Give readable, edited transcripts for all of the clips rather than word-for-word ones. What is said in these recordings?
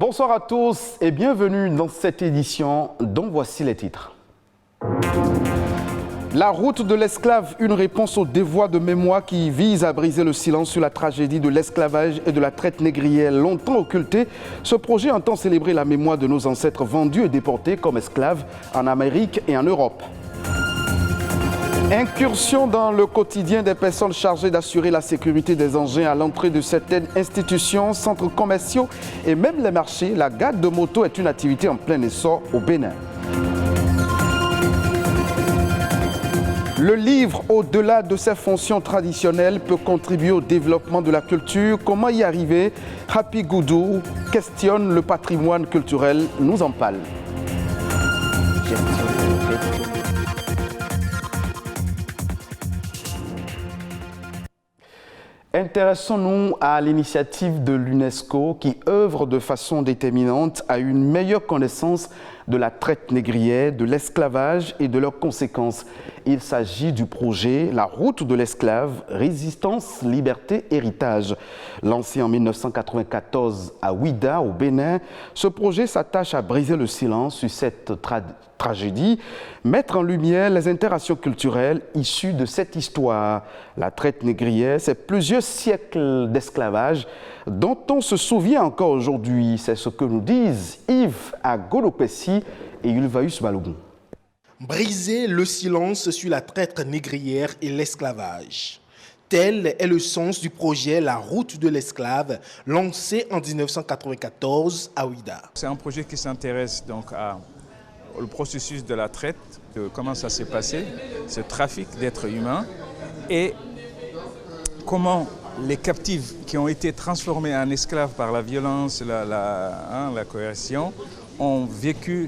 Bonsoir à tous et bienvenue dans cette édition dont voici les titres. La route de l'esclave, une réponse au devoir de mémoire qui vise à briser le silence sur la tragédie de l'esclavage et de la traite négrière longtemps occultée. Ce projet entend célébrer la mémoire de nos ancêtres vendus et déportés comme esclaves en Amérique et en Europe. Incursion dans le quotidien des personnes chargées d'assurer la sécurité des engins à l'entrée de certaines institutions, centres commerciaux et même les marchés. La garde de moto est une activité en plein essor au Bénin. Le livre, au-delà de ses fonctions traditionnelles, peut contribuer au développement de la culture. Comment y arriver? Happy Goudou questionne le patrimoine culturel, nous en parle. Intéressons-nous à l'initiative de l'UNESCO qui œuvre de façon déterminante à une meilleure connaissance de la traite négrière, de l'esclavage et de leurs conséquences. Il s'agit du projet La route de l'esclave, résistance, liberté, héritage. Lancé en 1994 à Ouidah, au Bénin, ce projet s'attache à briser le silence sur cette tragédie, mettre en lumière les interactions culturelles issues de cette histoire. La traite négrière, c'est plusieurs siècles d'esclavage dont on se souvient encore aujourd'hui. C'est ce que nous disent Yves Agolopessi et Ulvaeus Balogun. Briser le silence sur la traite négrière et l'esclavage. Tel est le sens du projet La route de l'esclave, lancé en 1994 à Ouidah. C'est un projet qui s'intéresse donc au processus de la traite, de comment ça s'est passé, ce trafic d'êtres humains et comment les captifs qui ont été transformés en esclaves par la violence, la coercition, ont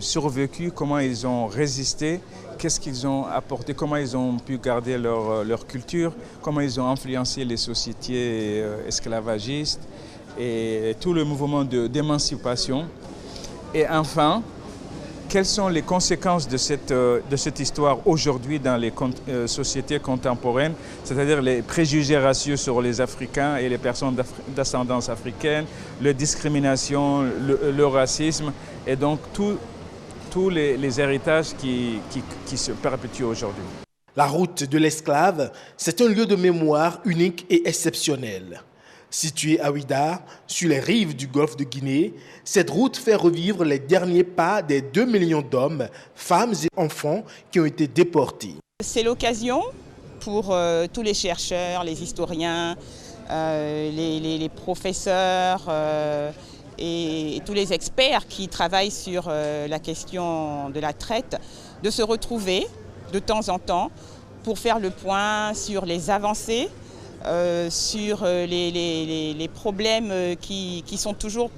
survécu, comment ils ont résisté, qu'est-ce qu'ils ont apporté, comment ils ont pu garder leur culture, comment ils ont influencé les sociétés esclavagistes et tout le mouvement d'émancipation. Et enfin, quelles sont les conséquences de cette histoire aujourd'hui dans les sociétés contemporaines, c'est-à-dire les préjugés raciaux sur les Africains et les personnes d'ascendance africaine, la discrimination, le racisme et donc tous les héritages qui se perpétuent aujourd'hui. La route de l'esclave, c'est un lieu de mémoire unique et exceptionnel. Située à Ouidah, sur les rives du golfe de Guinée, cette route fait revivre les derniers pas des 2 millions d'hommes, femmes et enfants qui ont été déportés. C'est l'occasion pour tous les chercheurs, les historiens, les professeurs et tous les experts qui travaillent sur la question de la traite de se retrouver de temps en temps pour faire le point sur les avancées, sur les problèmes qui sont toujours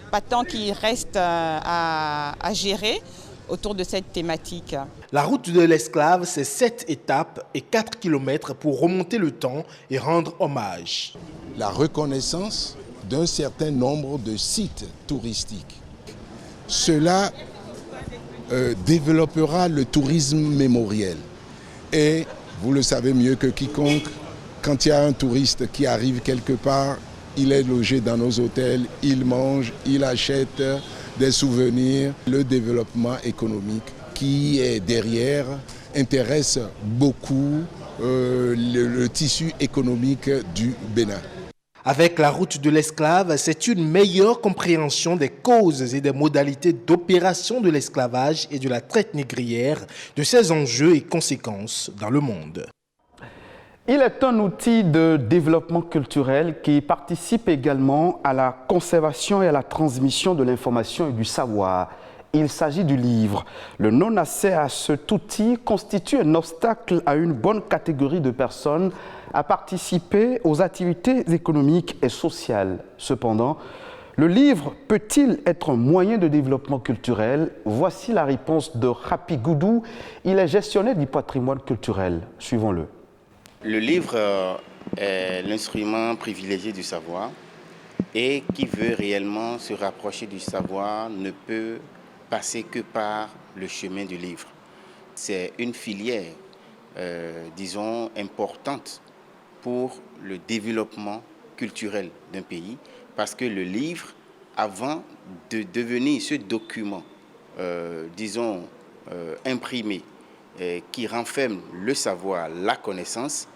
patents, qui restent à gérer autour de cette thématique. La route de l'esclave, c'est 7 étapes et 4 kilomètres pour remonter le temps et rendre hommage. La reconnaissance d'un certain nombre de sites touristiques. Cela développera le tourisme mémoriel. Et vous le savez mieux que quiconque, quand il y a un touriste qui arrive quelque part, il est logé dans nos hôtels, il mange, il achète des souvenirs. Le développement économique qui est derrière intéresse beaucoup le tissu économique du Bénin. Avec la route de l'esclave, c'est une meilleure compréhension des causes et des modalités d'opération de l'esclavage et de la traite négrière, de ses enjeux et conséquences dans le monde. Il est un outil de développement culturel qui participe également à la conservation et à la transmission de l'information et du savoir. Il s'agit du livre. Le non-accès à cet outil constitue un obstacle à une bonne catégorie de personnes à participer aux activités économiques et sociales. Cependant, le livre peut-il être un moyen de développement culturel? Voici la réponse de Happy Goudou. Il est gestionnaire du patrimoine culturel. Suivons-le. Le livre est l'instrument privilégié du savoir et qui veut réellement se rapprocher du savoir ne peut passer que par le chemin du livre. C'est une filière, disons, importante pour le développement culturel d'un pays parce que le livre avant de devenir ce document, imprimé, qui renferme le savoir, la connaissance,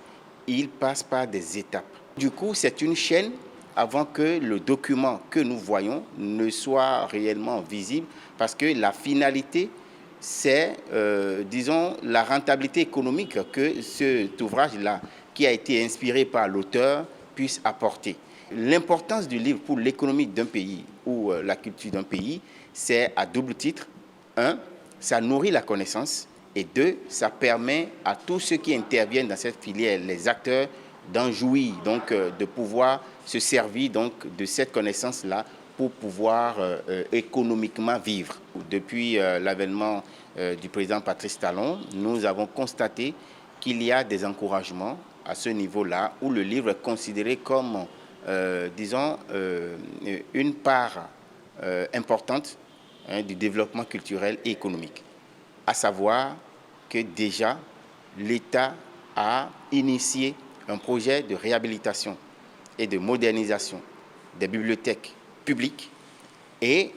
il passe par des étapes. Du coup, c'est une chaîne avant que le document que nous voyons ne soit réellement visible, parce que la finalité, c'est, la rentabilité économique que cet ouvrage-là, qui a été inspiré par l'auteur, puisse apporter. L'importance du livre pour l'économie d'un pays ou la culture d'un pays, c'est à double titre. 1, ça nourrit la connaissance, et 2, ça permet à tous ceux qui interviennent dans cette filière, les acteurs, d'en jouir, donc de pouvoir se servir donc, de cette connaissance-là pour pouvoir économiquement vivre. Depuis l'avènement du président Patrice Talon, nous avons constaté qu'il y a des encouragements à ce niveau-là, où le livre est considéré comme, une part importante du développement culturel et économique. À savoir que déjà, l'État a initié un projet de réhabilitation et de modernisation des bibliothèques publiques et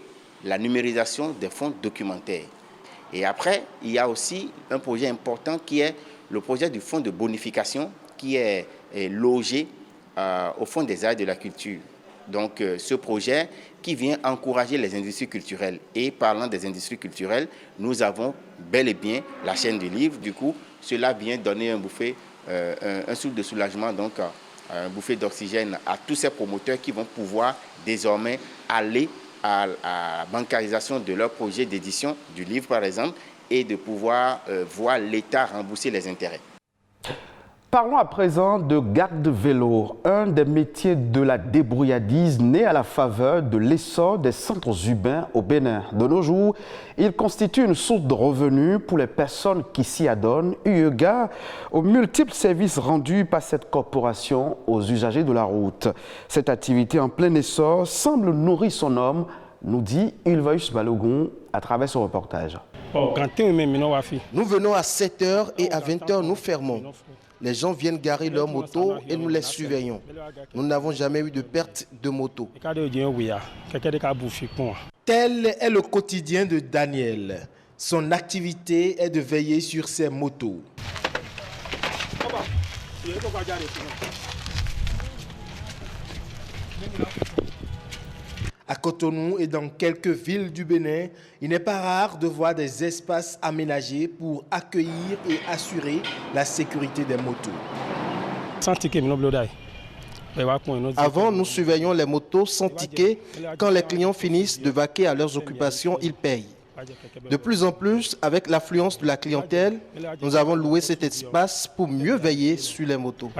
la numérisation des fonds documentaires. Et après, il y a aussi un projet important qui est le projet du fonds de bonification qui est logé au Fonds des arts et de la culture. Donc ce projet qui vient encourager les industries culturelles. Et parlant des industries culturelles, nous avons bel et bien la chaîne du livre. Du coup, cela vient donner un souffle de soulagement, donc un bouffée d'oxygène à tous ces promoteurs qui vont pouvoir désormais aller à la bancarisation de leur projet d'édition du livre, par exemple, et de pouvoir voir l'État rembourser les intérêts. Parlons à présent de garde-vélo, un des métiers de la débrouillardise né à la faveur de l'essor des centres urbains au Bénin. De nos jours, il constitue une source de revenus pour les personnes qui s'y adonnent, eu égard aux multiples services rendus par cette corporation aux usagers de la route. Cette activité en plein essor semble nourrir son homme, nous dit Ilvaïus Balogun à travers son reportage. Nous venons à 7h et à 20h, nous fermons. Les gens viennent garer leurs motos et nous les surveillons. Nous n'avons jamais eu de perte de moto. Tel est le quotidien de Daniel. Son activité est de veiller sur ses motos. À Cotonou et dans quelques villes du Bénin, il n'est pas rare de voir des espaces aménagés pour accueillir et assurer la sécurité des motos. Avant, nous surveillions les motos sans ticket. Quand les clients finissent de vaquer à leurs occupations, ils payent. De plus en plus, avec l'affluence de la clientèle, nous avons loué cet espace pour mieux veiller sur les motos.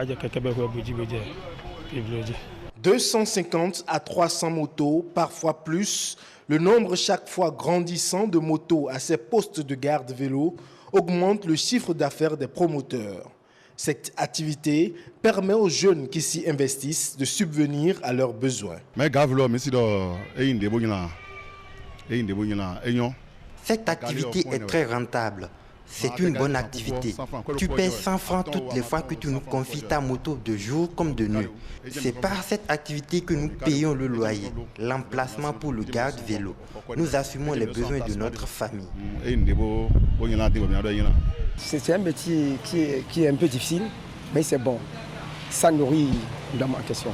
250 à 300 motos, parfois plus. Le nombre chaque fois grandissant de motos à ces postes de garde vélo augmente le chiffre d'affaires des promoteurs. Cette activité permet aux jeunes qui s'y investissent de subvenir à leurs besoins. Cette activité est très rentable. C'est une bonne activité. Tu payes 100 francs toutes les fois que tu nous confies ta moto de jour comme de nuit. C'est par cette activité que nous payons le loyer, l'emplacement pour le garde-vélo. Nous assumons les besoins de notre famille. C'est un métier qui est un peu difficile, mais c'est bon. Ça nourrit dans ma question.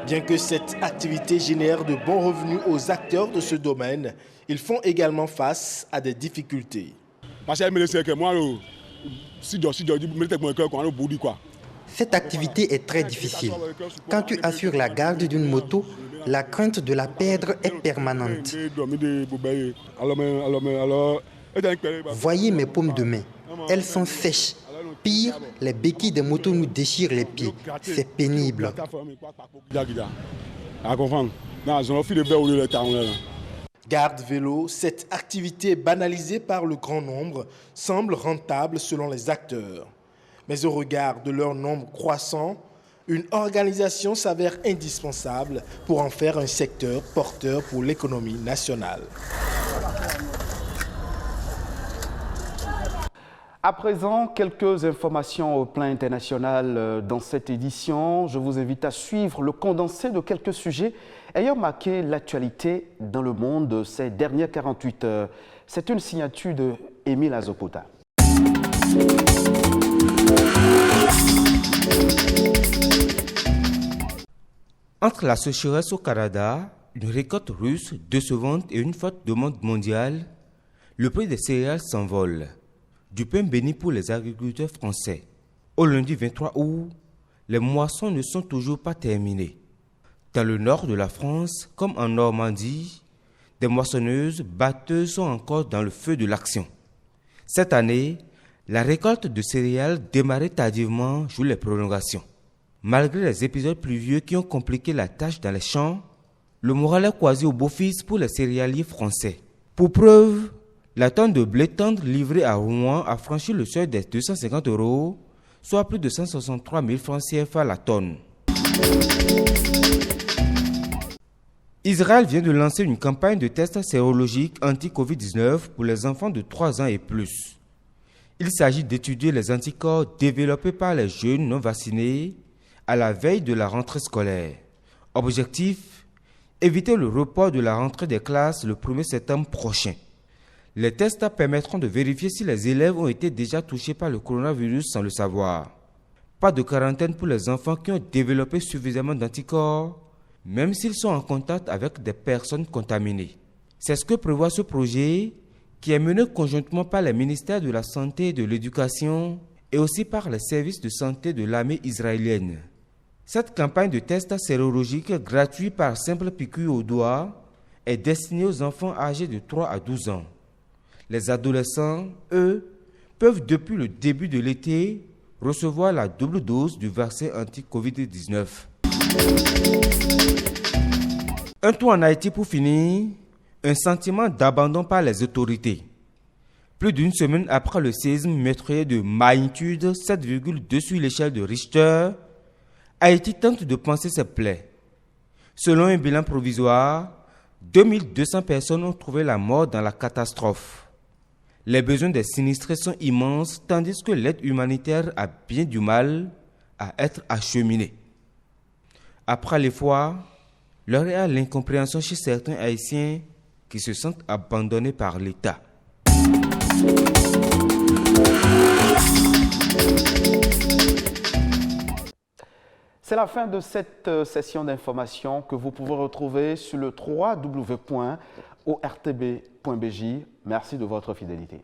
Bien que cette activité génère de bons revenus aux acteurs de ce domaine, ils font également face à des difficultés. Cette activité est très difficile. Quand tu assures la garde d'une moto, la crainte de la perdre est permanente. Voyez mes paumes de main. Elles sont sèches. Pire, les béquilles des motos nous déchirent les pieds. C'est pénible. Garde-vélo, cette activité banalisée par le grand nombre semble rentable selon les acteurs. Mais au regard de leur nombre croissant, une organisation s'avère indispensable pour en faire un secteur porteur pour l'économie nationale. À présent, quelques informations au plan international dans cette édition. Je vous invite à suivre le condensé de quelques sujets ayant marqué l'actualité dans le monde ces dernières 48 heures. C'est une signature de Émile Azopota. Entre la sécheresse au Canada, une récolte russe décevante et une forte demande mondiale, le prix des céréales s'envole. Du pain béni pour les agriculteurs français. Au lundi 23 août, les moissons ne sont toujours pas terminées. Dans le nord de la France, comme en Normandie, des moissonneuses batteuses sont encore dans le feu de l'action. Cette année, la récolte de céréales démarrait tardivement sous les prolongations. Malgré les épisodes pluvieux qui ont compliqué la tâche dans les champs, le moral est croisé au beau-fils pour les céréaliers français. Pour preuve, la tonne de blé tendre livrée à Rouen a franchi le seuil des 250 €, soit plus de 163 000 francs CFA la tonne. Israël vient de lancer une campagne de tests sérologiques anti-Covid-19 pour les enfants de 3 ans et plus. Il s'agit d'étudier les anticorps développés par les jeunes non vaccinés à la veille de la rentrée scolaire. Objectif, éviter le report de la rentrée des classes le 1er septembre prochain. Les tests permettront de vérifier si les élèves ont été déjà touchés par le coronavirus sans le savoir. Pas de quarantaine pour les enfants qui ont développé suffisamment d'anticorps, même s'ils sont en contact avec des personnes contaminées. C'est ce que prévoit ce projet qui est mené conjointement par les ministères de la Santé et de l'Éducation et aussi par les services de santé de l'armée israélienne. Cette campagne de tests sérologiques gratuit par simple piqûre au doigt est destinée aux enfants âgés de 3 à 12 ans. Les adolescents, eux, peuvent depuis le début de l'été recevoir la double dose du vaccin anti-Covid-19. Un tour en Haïti pour finir, un sentiment d'abandon par les autorités. Plus d'une semaine après le séisme meurtrier de magnitude 7,2 sur l'échelle de Richter, Haïti tente de panser ses plaies. Selon un bilan provisoire, 2200 personnes ont trouvé la mort dans la catastrophe. Les besoins des sinistrés sont immenses, tandis que l'aide humanitaire a bien du mal à être acheminée. Après l'effort, l'heure est à l'incompréhension chez certains Haïtiens qui se sentent abandonnés par l'État. C'est la fin de cette session d'information que vous pouvez retrouver sur le www.ortb.bj. Merci de votre fidélité.